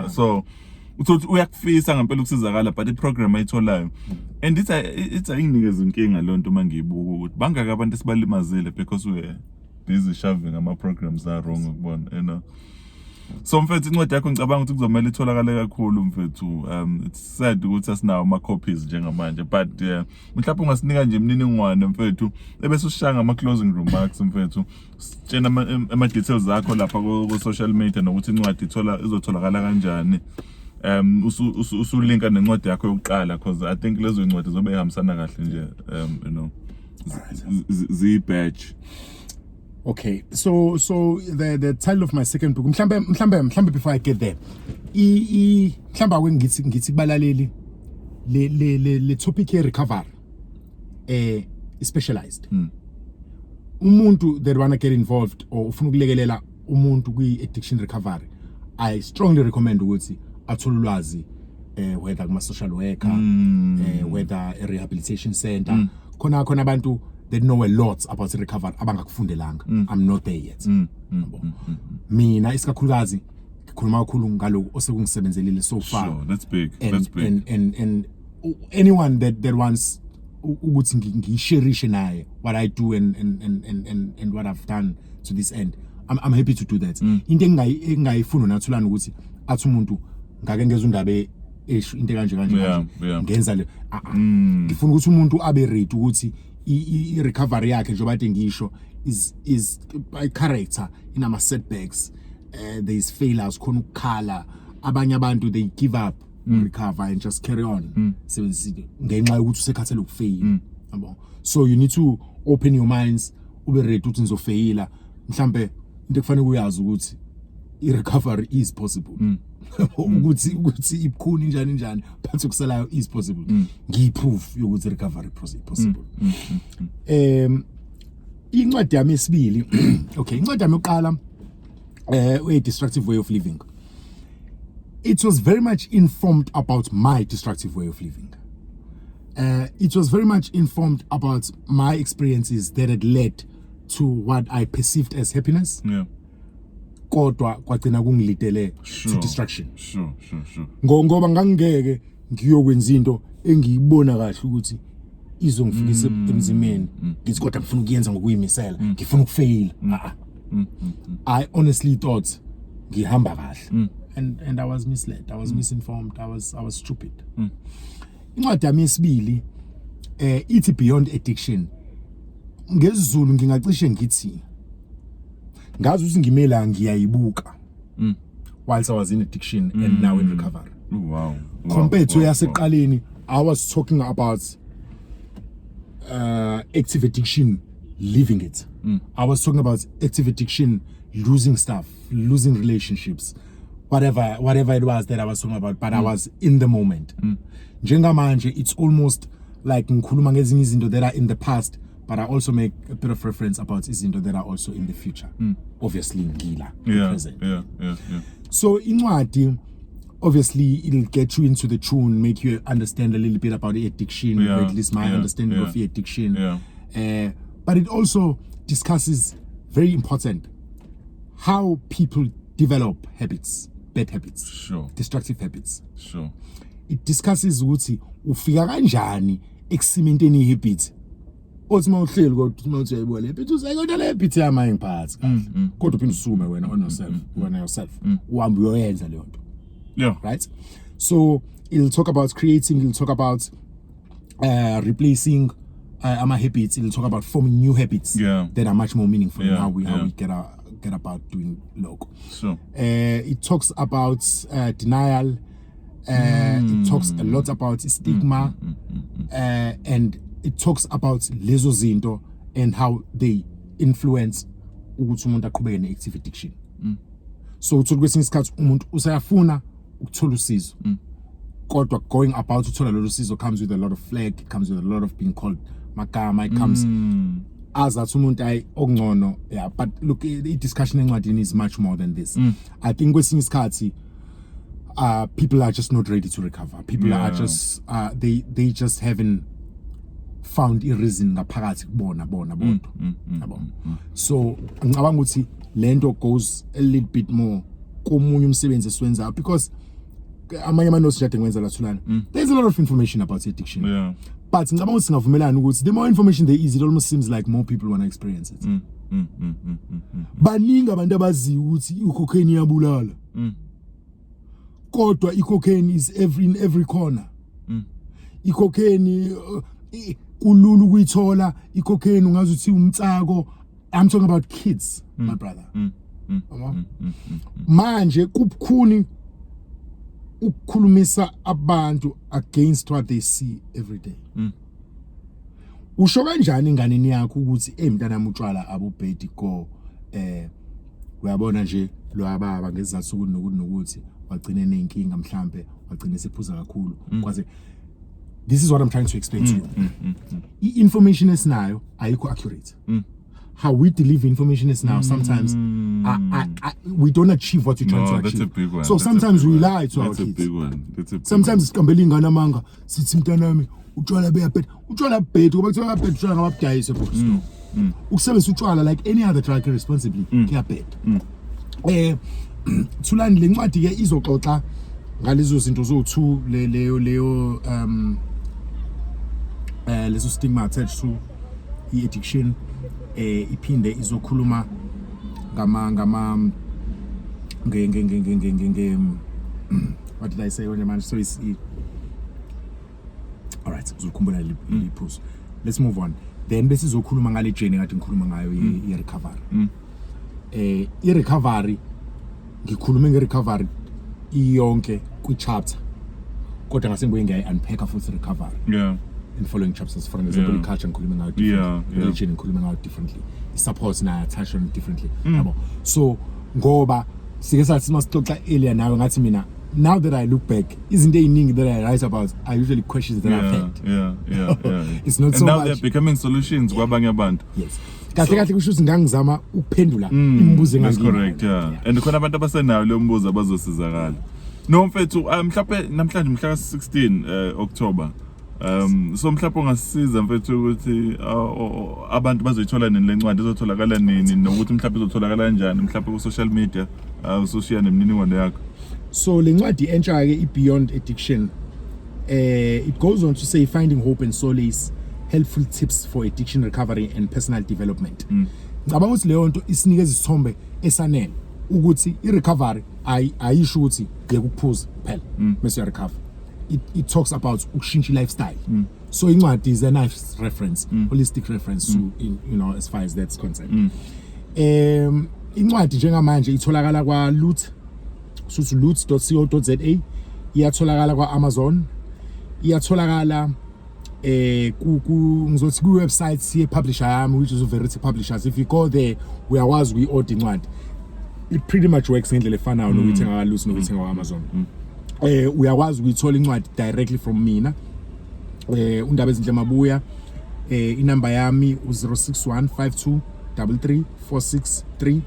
So uthi uyakufisa ngempela ukusizakala but iprogram ayitholayo, and it's ayinginikeza inkinga lonto mangiyibuka ukuthi bangaka abantu esibalimazile because we busy shoving ama programs are wrong ukubona, so mfethu incwadi yakho ngicabanga ukuthi kuzomela itholakale kakhulu mfethu. It's sad ukuthi asinawo ama copies njengamanje, but mhlawumbe ungasinika nje imininingwane mfethu ebese ushanga ama closing remarks mfethu, sitshena ama details zakho lapha ku social media nokuthi incwadi izotholakala kanjani. Usulinka nencwadi yakho yokuqala, because I think lezo incwadi zobe ihambisana kahle nje, zi badge. Okay, so the title of my second book, mhlambe before I get there, mhlambe ngithi kubalaleli le topic ye recovery specialized. Umuntu that wanna get involved or ufuna ukulekelela umuntu kwi addiction recovery, I strongly recommend ukuthi athole ulwazi whether kuma social worker, whether a rehabilitation center. Khona abantu they know a lot about recovery abangakufundelanga. I'm not there yet. Mina isikakhulukazi ngikhuluma kakhulu ngaloko osekungisebenzelile so far. Sure, that's big. And anyone that wants ukuthi ngisharishe naye what I do and what I've done to this end, I'm happy to do that. Into engayifuna nathulana ukuthi athi umuntu ngake ngeza undabe into kanje ngenza le ngifuna ukuthi umuntu abe ready ukuthi I recovery yakhe njengoba ade ngisho is by character inama setbacks, there is failures khona ukukhala, abanye abantu they give up recover and just carry on sebenzisile ngenxa yokuthi usekhathele ukufail yabo. So you need to open your minds, ube ready ukuthi nizofaila mhlambe into kufanele uyazi ukuthi I recovery is possible ukuthi ibukhuni njani but ukusalayo is possible ngiyiproof yokuthi recovery possible. Incwadi yami esibili okay, incwadi yami yokuqala a destructive way of living, it was very much informed about my destructive way of living. It was very much informed about my experiences that had led to what I perceived as happiness. Yeah. Kodwa kwagcina kungilidele to destruction. Sure. Ngoba ngangeke ngiyokwenza into engiyibona kahle ukuthi izongifikisa emzimeni ngithi kodwa ngifuna ukuyenza ngokuyimisela ngifuna ukufail. I honestly thought ngihamba kahle and I was misled, I was misinformed, I was stupid. Incwadi yami yesibili ithi beyond addiction. NgesiZulu ngingacishe ngithi ngazi ukuthi ngimela ngiyayibuka whilst I was in addiction and now in recovery. Wow. Compared to yaseqaleni, I was talking about active addiction, living it. I was talking about active addiction, losing stuff, losing relationships, whatever it was that I was talking about, but I was in the moment. Njengamanje, it's almost like ngikhuluma ngezinye izinto that are in the past, but I also make a bit of reference about izinto that are also in the future. Obviously, ngila, present. Yeah. So incwadi, obviously, it'll get you into the tune, make you understand a little bit about the addiction, or at least my understanding of the addiction. But it also discusses, very important, how people develop habits, bad habits, destructive habits. It discusses ukuthi ufika kanjani ekucimenteni ihabit. Othi mawuhleli kodwa uma uthi uyayibona habit usayikodwa le habit yama ngiphathi kodwa uphinde usume wena on yourself uhambe uyoyenza leyo nto. Right? So it'll talk about creating, it'll talk about replacing our habits, it'll talk about forming new habits that are much more meaningful in how we get about doing local. It talks about denial, it talks a lot about stigma, and it talks about lezo zinto and how they influence ukuthi umuntu aqhubeke ne-active addiction. So uthi kwesinye isikhathi umuntu usayafuna ukuthola usizo, kodwa going about uthola lolu sizo comes with a lot of flack, it comes with a lot of being called magama, it comes as that umuntu ayi okungcono. But look, the discussion encwadini is much more than this. I think kwesinye isikhathi people are just not ready to recover. People are just they just haven't found a reason ngaphakathi kubona bodwa. So ngicabanga ukuthi lento goes a little bit more komunye umsebenzi esiwenza, because amanye amanosi jade ngiwenza la thulana, there's a lot of information about addiction, but ngicabanga ukuthi singavumelana ukuthi the more information there is, it almost seems like more people want to experience it. Baningi abantu abaziyo ukuthi i-cocaine iyabulala, kodwa i-cocaine is in every corner. I-cocaine kulula ukuyithola, i-cocaine ungazi uthi umtsako. I'm talking about kids, my brother. Manje kubukhuni ukukhulumisa abantu against what they see every day. Usho kanjani enganeni yakho ukuthi mntanami utshwala abubhedi go uyabona nje lo ababa ngezizathu nokuthi wagcina nenkinga mhlambe wagcina sephuza kakhulu kwaze. This is what I'm trying to explain to you. Information esinayo ayikho accurate. How we deliver information is now sometimes we don't achieve what you're trying to achieve. That's a big one. So sometimes we lie to our kids. That's a big one. Sometimes it's kambelinga manga sithi mntanami utshwala beyaphetha utshwala bhethu ngoba kuthiwa bhethu utshwala ngababudayisa bookstore. Ukusebenzisa utshwala like any other drug responsibly kuyabhetha. Thulani le ncwadi ke izoxoxa ngalezo zinto zo2 leyo leso stigma attached to addiction. Iphinde izokhuluma what did I say when man? So it's all right. Uzokhumbula iphuzu. Let's move on. Then bese sizokhuluma ngale journey ngathi ngikhuluma ngayo ye recovery. I recovery ngikhulume nge recovery iyonke kwi chapter. Kodwa ngase ngibuye ngiyayi unpack futhi recovery. Yeah. In following chapters, for example, culture ngikhuluma ngayo differently. Religion ngikhuluma ngayo differently. Support na touch on differently. Yabo. So ngoba sike sathi masixoxa earlier nawe ngathi mina now that I look back, isn't there anything that I write about are usually questions that I've had. Yeah. It's not and so now much. they're becoming solutions kwabanye abantu. Yes. Kahle kusho ukuthi ngangizama ukuphendula imibuzo That's correct, yeah. And khona abantu abasenayo lo mbuzo abazosizakala. No mfethu mhlawumbe namhlanje mhla ka-16 October. So mhlawumbe ungasiza mfethu ukuthi abantu bazoyithola nini lencwadi izotholakala nini nokuthi mhlawumbe izotholakala kanjani mhlawumbe ku social media usoshare nemininingwane yakho. So lencwadi entsha ke Beyond Addiction it goes on to say finding hope and solace, helpful tips for addiction recovery and personal development. Ngicabanga ukuthi leyo nto isinikeza isithombe esanele ukuthi i-recovery ayisho ukuthi yekuphuza phela bese recover. It talks about ukushintsha lifestyle. So incwadi is a nice reference, holistic reference to as far as that's concerned. Incwadi njengamanje itholakala kwa Loot, suthi loot.co.za, iyatholakala kwa Amazon, iyatholakala ngizothi ku website ye publisher yami which is Verity Publishers. If you go there uyakwazi uyi-order incwadi. It pretty much works ngendlela efanayo nokuyithenga kwa Loot nokuyithenga kwa Amazon. Uyakwazi ukuyithola incwadi directly from mina. Undabe ezinhle mabuya. Inamba yami u06152334663.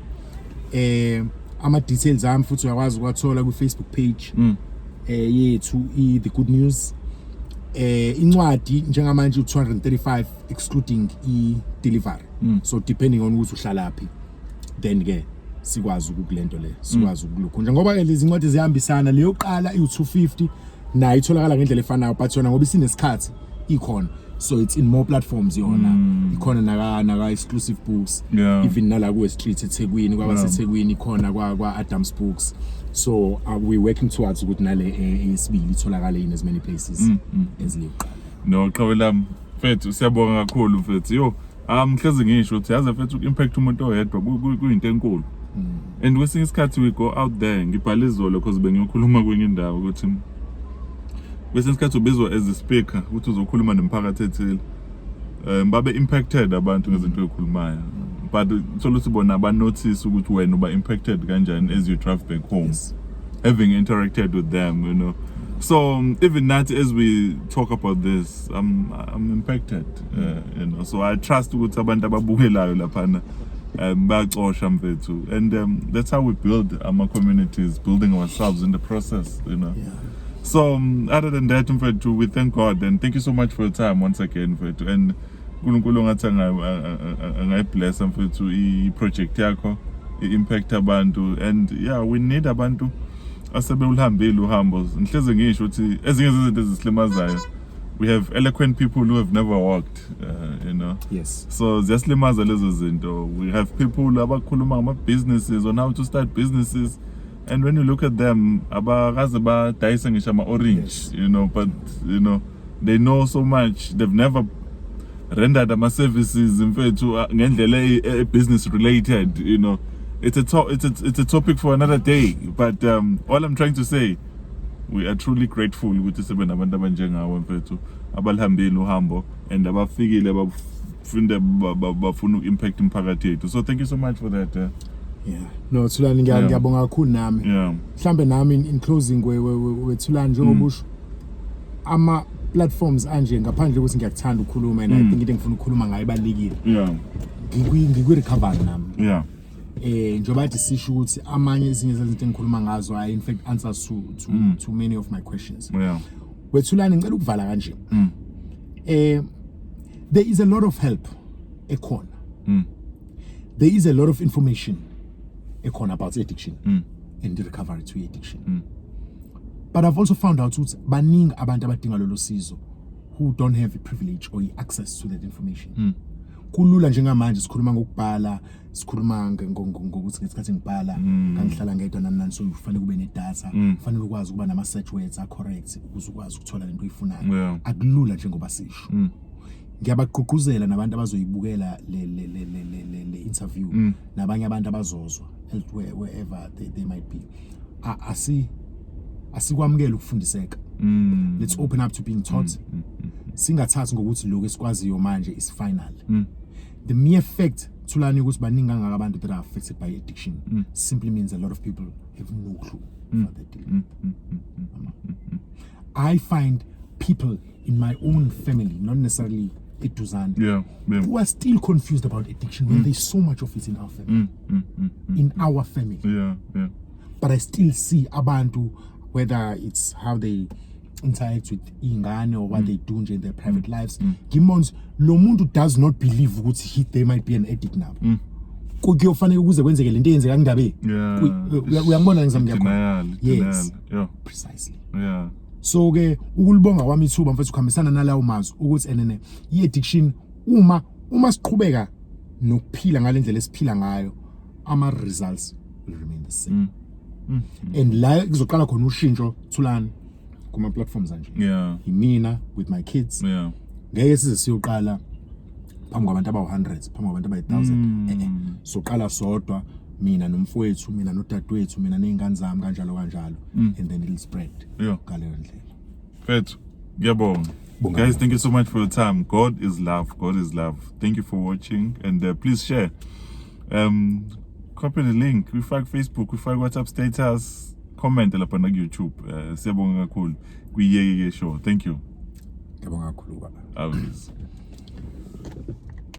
Ama details ami futhi uyakwazi ukwathola ku Facebook page yethu The Good News. Incwadi njengamanje u235 excluding i-delivery. So depending on ukuthi uhlalaphi then ke sikwazi ukukulento le sikwazi ukulukho ngoba ke lezi incwadi zihambisana leyo qala i250 nayo itholakala ngendlela efanayo but yona ngoba isinesikhathi ikhona so it's in more platforms yona ikhona naka exclusive books even nala ku street eThekwini kwabaseThekwini ikhona kwa Adams Books. So we working towards ukuthi nale esibili itholakala in as many places as leqala. No qhawela mfethu siyabonga kakhulu mfethu yo mhleze ngisho ukuthi yazi mfethu impact umuntu oyedwa kuyinto enkulu. And kwesinye isikhathi we go out there ngibhala izolo because bengiyokhuluma kwenye indawo ukuthi kwesinye isikhathi ubizwa as a speaker ukuthi uzokhuluma nomphakathi ethile babe impacted abantu ngezinto ezikhulumayo but soluthi bona ba notice ukuthi wena uba impacted kanjani as you drive back home having interacted with them so even that as we talk about this I'm impacted so I trust ukuthi abantu ababukelayo laphana bayacosha mfethu and that's how we build our communities, building ourselves in the process so other than that mfethu we thank God and thank you so much for your time once again mfethu and uNkulunkulu ngathi angayibless mfethu i-project yakho i-impact abantu and we need abantu asebehambile uhambo ngihleze ngisho ukuthi ezinye izinto ezislimazayo we have eloquent people who have never walked yes so ziyaslimaza lezo zinto. We have people abakhuluma ngama businesses on how to start businesses and when you look at them abakaze badayisa ngisho ama orange but they know so much. They've never rendered ama services mfethu ngendlela business related it's a topic for another day but all I'm trying to say we are truly grateful ukuthi sibe nabantu abanjengawe mfethu abalihambile uhambo and abafikile bafunda bafuna uku-impact imphakathi yethu so thank you so much for that no Thulani ngiyabonga kakhulu nami mhlambe nami in closing wethulani njengobusho ama platforms anje ngaphandle ukuthi ngiyakuthanda ukukhuluma and I think into engifuna ukukhuluma ngayo ibalekile ngikwi recovery nami njengoba bathi sisho ukuthi amanye ezinye zezinto engikhuluma ngazo I in fact answers to many of my questions wethulani ngicela ukuvala kanje there is a lot of help ekhona there is a lot of information ekhona about addiction and the recovery to addiction but I've also found out ukuthi baningi abantu abadinga lolo sizo who don't have the privilege or the access to that information kulula njengamanje sikhuluma ngokubhala sikhuluma ngokuthi ngesikhathi ngibhala kangihlala ngedwa nami so kufanele kube nedata kufanele ukwazi ukuba nama search words are correct ukuze ukwazi ukuthola lento oyifunayo akulula njengoba sisho ngiyabagqugquzela nabantu abazoyibukela le interview nabanye abantu abazozwa wherever they might be asikwamukela ukufundiseka let's open up to being taught singathathi ngokuthi lokho esikwaziyo manje is final the mere fact thulani ukuthi baningi kangaka abantu that are affected by addiction simply means a lot of people have no clue what they're dealing with. I find people in my own family, not necessarily eduzane, who are still confused about addiction when there's so much of it in our family. In our family. But I still see abantu, whether it's how they interact with ingane or what they do in their private lives. Gimons, lo muntu does not believe ukuthi they might be an addict now. Kuyofanele ukuze kwenzeke lento eyenzeka Ndabe. Uyangibona ngizamngiyakho. Yes. Precisely. So ke ukulibonga kwami ithuba mfethu kuhambisana nalawo mazwi ukuthi enene i-addiction uma siqhubeka nokuphila ngalendlela esiphila ngayo ama results will remain the same. And la kuzoqala khona ushintsho thulani kuma platforms anje. Imina with my kids. Ngeke size siyoqala phambi kwabantu abawu100 phambi kwabantu abayi1000 soqala sodwa mina nomfowethu mina nodadewethu mina nezingane zami kanjalo and then it'll spread ngaleyo ndlela. Fethu ngiyabonga. Guys, thank you so much for your time. God is love. Thank you for watching and please share. Copy the link. We find Facebook, we find WhatsApp status, comment lapha na YouTube. Siyabonga kakhulu kuyiyeke show. Thank you. Ngiyabonga kakhulu baba. Always.